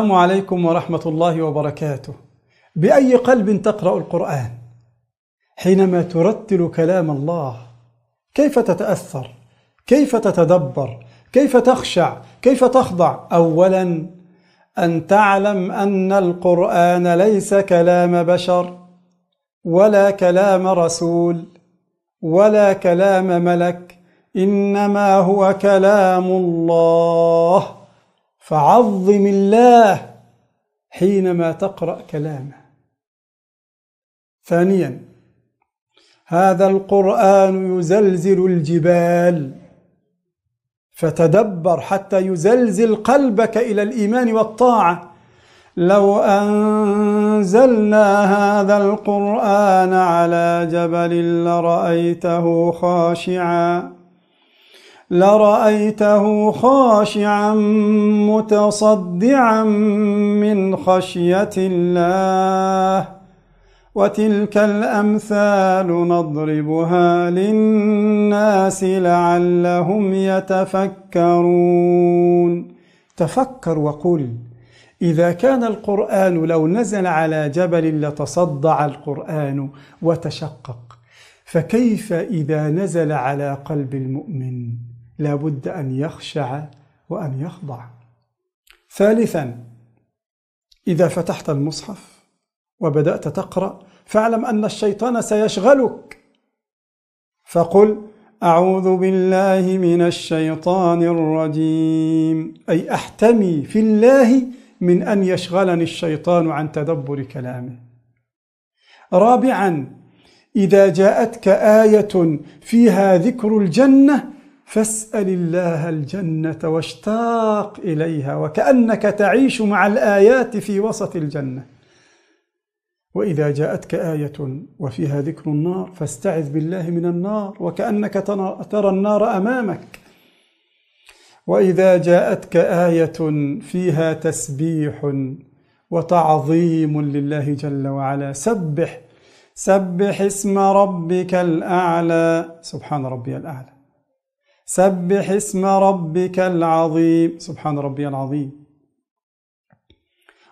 السلام عليكم ورحمة الله وبركاته. بأي قلب تقرأ القرآن حينما ترتل كلام الله؟ كيف تتأثر؟ كيف تتدبر؟ كيف تخشع؟ كيف تخضع؟ أولا أن تعلم أن القرآن ليس كلام بشر ولا كلام رسول ولا كلام ملك، إنما هو كلام الله، فعظم الله حينما تقرأ كلامه. ثانيا، هذا القرآن يزلزل الجبال، فتدبر حتى يزلزل قلبك إلى الإيمان والطاعة. لو أنزلنا هذا القرآن على جبل لرأيته خاشعا متصدعا من خشية الله، وتلك الأمثال نضربها للناس لعلهم يتفكرون. تفكر وقل: إذا كان القرآن لو نزل على جبل لتصدع القرآن وتشقق، فكيف إذا نزل على قلب المؤمن؟ لا بد أن يخشع وأن يخضع. ثالثا، إذا فتحت المصحف وبدأت تقرأ فاعلم أن الشيطان سيشغلك، فقل: أعوذ بالله من الشيطان الرجيم، أي أحتمي في الله من أن يشغلني الشيطان عن تدبر كلامه. رابعا، إذا جاءتك آية فيها ذكر الجنة فاسأل الله الجنة واشتاق إليها، وكأنك تعيش مع الآيات في وسط الجنة. وإذا جاءتك آية وفيها ذكر النار فاستعذ بالله من النار، وكأنك ترى النار أمامك. وإذا جاءتك آية فيها تسبيح وتعظيم لله جل وعلا، سبح اسم ربك الأعلى، سبحان ربي الأعلى، سبح اسم ربك العظيم، سبحان ربي العظيم.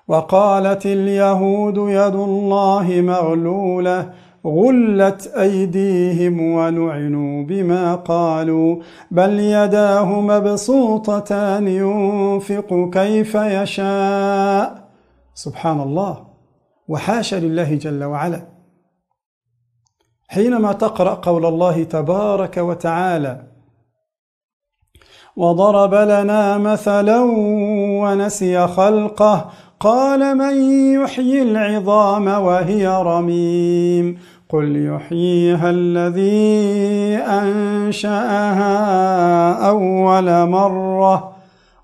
وقالت اليهود يد الله مغلولة غلت أيديهم ولعنوا بما قالوا بل يداه مبسوطتان ينفق كيف يشاء. سبحان الله، وحاشا لله جل وعلا. حينما تقرأ قول الله تبارك وتعالى: وضرب لنا مثلا ونسي خلقه قال من يحيي العظام وهي رميم قل يحييها الذي أنشأها أول مرة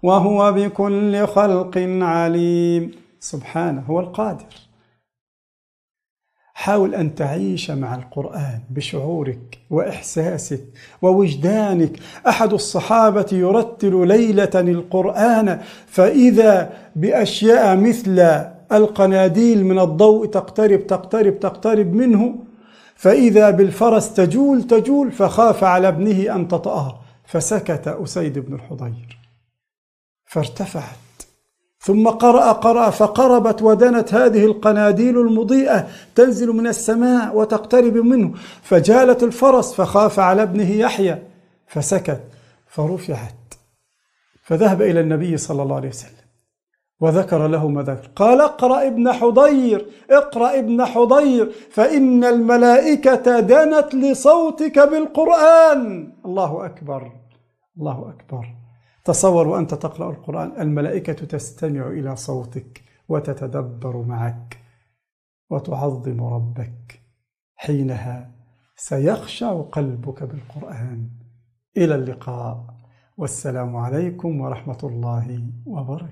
وهو بكل خلق عليم. سبحانه، هو القادر. حاول أن تعيش مع القرآن بشعورك وإحساسك ووجدانك. أحد الصحابة يرتل ليلة القرآن فإذا بأشياء مثل القناديل من الضوء تقترب منه، فإذا بالفرس تجول فخاف على ابنه أن تطأه، فسكت أسيد بن الحضير فارتفعت، ثم قرأ فقربت ودنت هذه القناديل المضيئة تنزل من السماء وتقترب منه، فجالت الفرس فخاف على ابنه يحيى فسكت، فرفعت، فذهب إلى النبي صلى الله عليه وسلم وذكر له ما ذكر، قال: اقرأ ابن حضير فإن الملائكة دنت لصوتك بالقرآن. الله أكبر، الله أكبر. تصور وأنت تقرأ القرآن الملائكة تستمع إلى صوتك وتتدبر معك وتعظم ربك، حينها سيخشع قلبك بالقرآن. إلى اللقاء، والسلام عليكم ورحمة الله وبركاته.